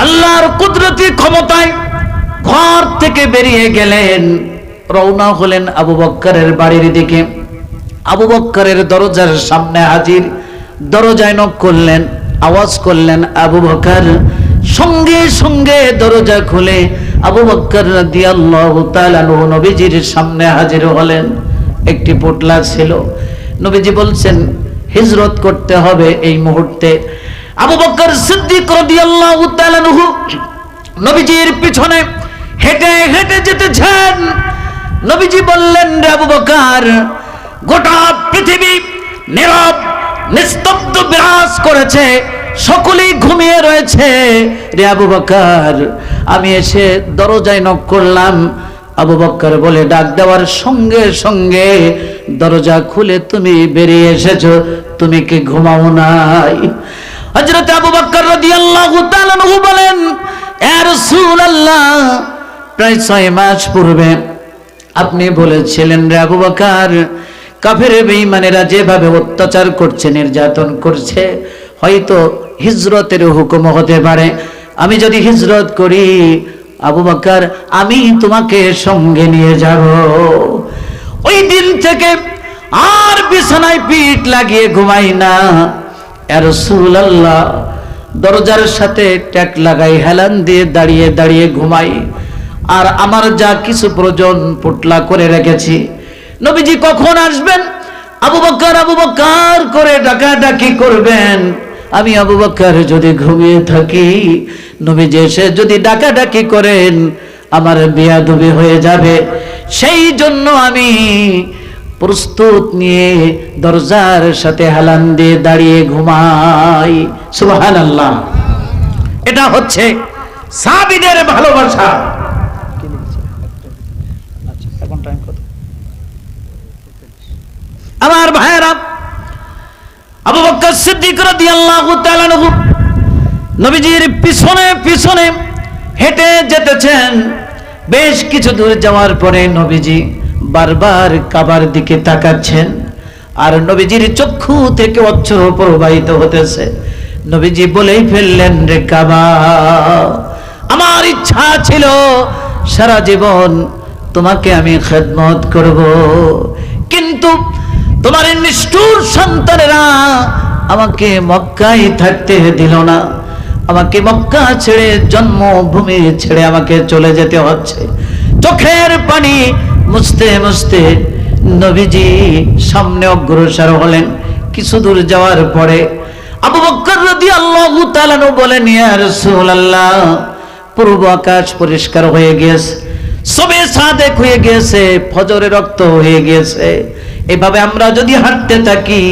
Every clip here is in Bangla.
আল্লাহর কুদরতি ক্ষমতায় ঘর থেকে বেরিয়ে গেলেন, রওনা হলেন আবু বকরের বাড়ির দিকে। আবু বকরের দরজার সামনে হাজির, দরজায় নক করলেন, আওয়াজ করলেন আবু বকর। সঙ্গে সঙ্গে দরজা খুলে আবু বকর রাদিয়াল্লাহু তাআলা নবীজির সামনে হাজির হলেন। একটি পোটলা ছিল। নবীজি বলছেন হিজরত করতে হবে এই মুহূর্তে। আবু বকর সিদ্দিক রাদিয়াল্লাহু তাআলা নবীজির পিছনে হেঁটে হেঁটে যেতেছেন। নবীজি বললেন, রে আবু বকর, গোটা পৃথিবী নীরব নিস্তব্ধ বিরাজ করেছে, সকলেই ঘুমিয়ে রয়েছে। রে আবু বকর, আমি এসে দরজায় নক করলাম। আবু বকর বলে ডাক দেওয়ার সঙ্গে সঙ্গে দরজা খুলে তুমি বেরিয়ে এসেছো, তুমি কি ঘুমাও নাই? হযরত আবু বকর রাদিয়াল্লাহু তাআলা আনহু বলেন, ইয়া রাসূলুল্লাহ, প্রায় 6 মাস পূর্বে আপনি বলেছিলেন, রে আবু বকর, কাফের বেঈমানেরা যেভাবে অত্যাচার করছে, নির্যাতন করছে, হয়তো হিজরতের হুকুম হতে পারে। আমি যদি হিজরত করি আবু বকর, আমি তোমাকে সঙ্গে নিয়ে যাব। ওই দিন থেকে আর বিছানায় পিঠ লাগিয়ে ঘুমাই না। ইয়া রাসূলুল্লাহ, দরজার সাথে ট্যাক লাগাই, হেলান দিয়ে দাঁড়িয়ে দাঁড়িয়ে ঘুমাই। আর আমার যা কিছু প্রয়োজন পোটলা করে রেখেছি। নবীজি কখন আসবেন? আবু বকর করে ডাকাডাকি করবেন। আমি আবু বকর যদি ঘুমিয়ে থাকি, নবীজি এসে যদি ডাকাডাকি করেন, আমার বেয়াদবি হয়ে যাবে। সেই জন্য আমি প্রস্তুত নিয়ে দরজার সাথে হেলান দিয়ে দাঁড়িয়ে ঘুমাই। সুবহানাল্লাহ। এটা হচ্ছে সাহাবীদের ভালোবাসা। আমার ভাইয়েরা, আবু বকর সিদ্দিক রাদিয়াল্লাহু তাআলা আনহু নবীজির পিছনে পিছনে হেঁটে যেতেছেন। বেশ কিছু দূর যাওয়ার পরে নবীজি বারবার কাবার দিকে তাকাচ্ছেন, আর নবীজির চক্ষু থেকে অশ্রু প্রবাহিত হতেছে। নবীজি বলেই ফেললেন, রে কাবা, আমার ইচ্ছা ছিল সারা জীবন তোমাকে আমি খেদমত করব, কিন্তু তোমার নিষ্ঠুর সন্তানেরা আমাকে মক্কায় থাকতে দিল না। আমাকে মক্কা ছেড়ে, জন্মভূমি ছেড়ে আমাকে চলে যেতে হচ্ছে। চোখের পানি মুছতে মুছতে নবীজি সামনে অগ্রসর হলেন। কিছু দূর যাওয়ার পরে আবু বকর রাদিয়াল্লাহু তাআলা বলেন, ইয়া রাসূলুল্লাহ, পূর্ব আকাশ পরিষ্কার হয়ে গিয়েছে, সবে সাদেক হয়ে গিয়েছে, ফজরের রক্ত হয়ে গিয়েছে। এভাবে আমরা যদি হাঁটতে থাকি,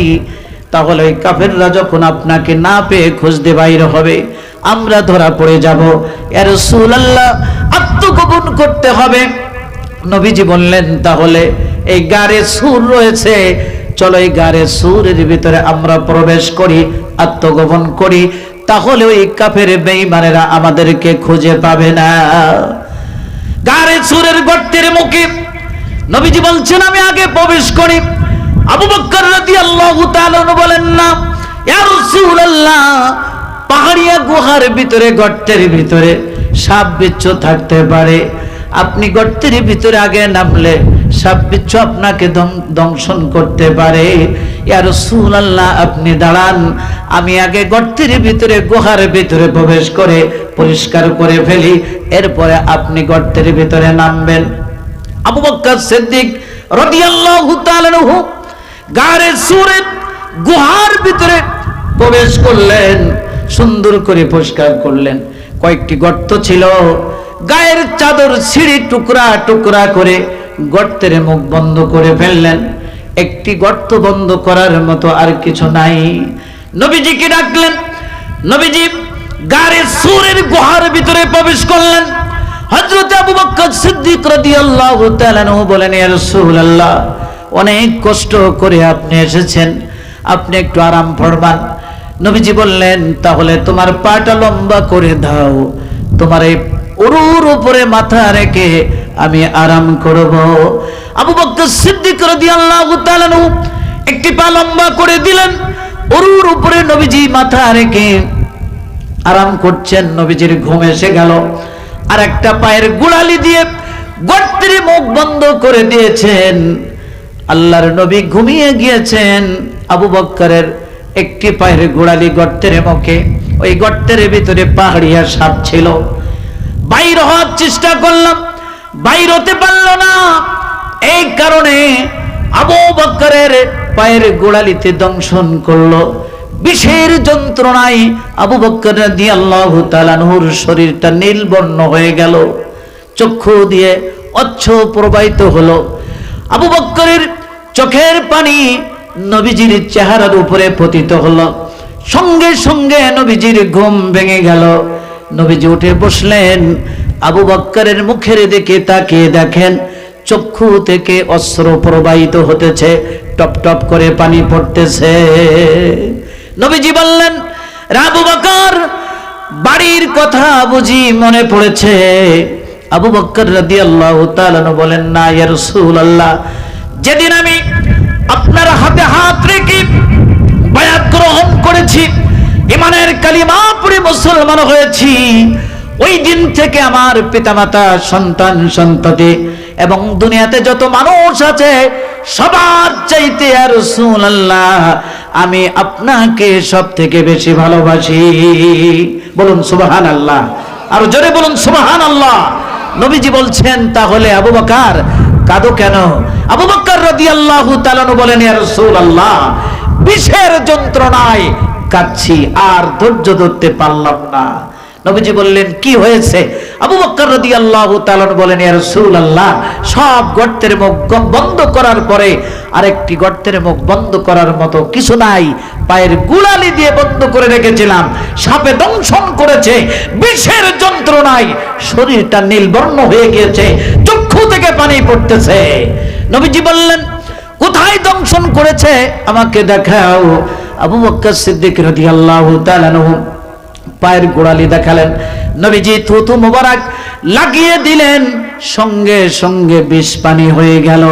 তাহলে ওই কাফেররা যখন আপনাকে না পেয়ে খুঁজতে বাইরে হবে, আমরা ধরা পড়ে যাব। ইয়া রাসূলুল্লাহ, আত্মগোপন করতে হবে। নবীজি বললেন, তাহলে এই গারে সুর রয়েছে, চলো এই গারে সুরের ভিতরে আমরা প্রবেশ করি, আত্মগোপন করি, তাহলে ওই কাফের বেঈমানেরা আমাদেরকে খুঁজে পাবে না। গারে সুরের গর্তের মুখে নবীজি বলছেন, আমি আগে প্রবেশ করি। আবু বকর রাদিয়াল্লাহু তাআলা বলেন, না ইয়া রাসূলুল্লাহ, পাহাড়িয়া গুহার ভিতরে, গর্তের ভিতরে সাপ বিচ্ছু থাকতে পারে। আপনি গর্তের ভিতরে আগে নামলে সাপ বিচ্ছু আপনাকে দংশন করতে পারে। ইয়া রাসূলুল্লাহ, আপনি দাঁড়ান, আমি আগে গর্তের ভিতরে, গুহার ভিতরে প্রবেশ করে পরিষ্কার করে ফেলি, এরপরে আপনি গর্তের ভিতরে নামবেন। আবু বকর সিদ্দিক রাদিয়াল্লাহু তাআলা আনহু গারে সুরের গুহার ভিতরে প্রবেশ করলেন, সুন্দর করে পরিষ্কার করলেন। কয়েকটি গর্ত ছিল, গায়ের চাদর ছিঁড়ে টুকরা টুকরা করে গর্তের মুখ বন্ধ করে ফেললেন। একটি গর্ত বন্ধ করার মতো আর কিছু নাই। নবীজিকে ডাকলেন। নবীজি গারে সুরের গুহার ভিতরে প্রবেশ করলেন। হযরত আবু বকর সিদ্দিক রাদিয়াল্লাহু তাআলা আনহু বলেন, ইয়া রাসূলুল্লাহ, অনেক কষ্ট করে আপনি এসেছেন, আপনি একটু আরাম ফরমান। নবীজি বললেন, তাহলে তোমার পাটা লম্বা করে দাও, তোমার এই উরুর উপরে মাথা রেখে আমি আরাম করব। আবু বকর সিদ্দিক রাদিয়াল্লাহু তাআলা আনহু একটি পা লম্বা করে দিলেন, উরুর উপরে নবীজি মাথা রেখে আরাম করছেন, নবীজির ঘুম এসে গেল। আর একটা পায়ের গোড়ালি দিয়ে গর্তের মুখ বন্ধ করে দিয়েছেন। আল্লাহর নবী ঘুমিয়ে গিয়েছেন। আবু বকরের একটি পায়ের গোড়ালি গর্তের মুখে, ওই গর্তের ভিতরে পাহাড়িয়া সাপ ছিল। বাইর হওয়ার চেষ্টা করলাম, বাইর হতে পারল না। এই কারণে আবু বকরের পায়ের গোড়ালিতে দংশন করলো। বিষের যন্ত্রণায় আবু বকর রাদিয়াল্লাহু তাআলা আনহুর শরীরটা নীল বর্ণ হয়ে গেল, চক্ষু দিয়ে অশ্রু প্রবাহিত হলো। আবু বকরের চোখের পানি নবীজির চেহারার উপরে পতিত হলো। সঙ্গে সঙ্গে নবীজির ঘুম ভেঙে গেল। নবীজি উঠে বসলেন। আবু বকরের মুখের দিকে তাকিয়ে দেখেন চক্ষু থেকে অশ্রু প্রবাহিত হতেছে, টপ টপ করে পানি পড়তেছে। নবীজি বললেন, আবু বকর, বাড়ির কথা বুঝি মনে পড়েছে? আবু বকর রাদিয়াল্লাহু তাআলা বলেন, না ইয়া রাসূলুল্লাহ, যেদিন আমি আপনার হাতে হাত রেখে বায়াত গ্রহণ করেছি, ঈমানের কালিমা পড়ে মুসলমান হয়েছি, ওই দিন থেকে আমার পিতামাতা, সন্তান সন্ততি এবং দুনিয়াতে যত মানুষ আছে সবার চাইতে ইয়া রাসূলুল্লাহ আমি আপনাকে সব থেকে বেশি ভালোবাসি। বলুন সুবহানাল্লাহ, আর জোরে বলুন সুবহানাল্লাহ। নবীজি বলছেন, তাহলে আবু বকর কাঁদো কেন? আবু বকর রাদিয়াল্লাহু তাআলা বলেন, ইয়া রাসূলুল্লাহ, বিষের যন্ত্রণায় কাঁদছি, আর ধৈর্য ধরতে পারলাম না। নবীজি বললেন, কি হয়েছে? আবু বকর রাদিয়াল্লাহু তাআলা বলেন, ইয়া রাসূলুল্লাহ, সব গর্তের মুখ বন্ধ করার পরে আরেকটি গর্তের মুখ বন্ধ করার মতো কিছু নাই। পায়ের গোড়ালি দিয়ে বন্ধ করে রেখেছিলাম, সাপে দংশন করেছে, বিষের যন্ত্রণায় শরীরটা নীলবর্ণ হয়ে গিয়েছে, চক্ষু থেকে পানি পড়তেছে। নবীজি বললেন, কোথায় দংশন করেছে আমাকে দেখাও। আবু বকর সিদ্দিক রাদিয়াল্লাহু তাআলা পায়ের গোড়ালি দেখালেন। নবীজি থুতু মোবারক লাগিয়ে দিলেন, সঙ্গে সঙ্গে বিষ পানি হয়ে গেল।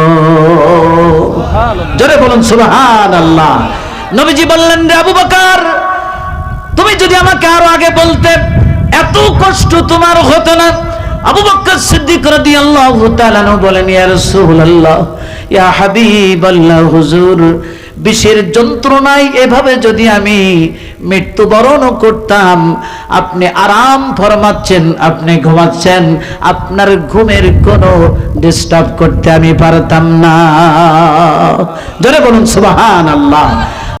জোরে বলুন সুবহানাল্লাহ। নবীজি বললেন, রে আবু বকর, তুমি যদি আমাকে আরো আগে বলতে এত কষ্ট তোমার হতো না। আবু বকর সিদ্দিক রাদিয়াল্লাহু তাআলা বলেন, ইয়া রাসূলুল্লাহ, ইয়া হাবিবাল্লাহ, হুজুর, বিষের যন্ত্রণায় এভাবে যদি আমি মৃত্যুবরণ করতাম, আপনি আরাম ফরমাচ্ছেন, আপনি ঘুমাচ্ছেন, আপনার ঘুমের কোনো ডিস্টার্ব করতে আমি পারতাম না। জোরে বলুন সুবহানাল্লাহ।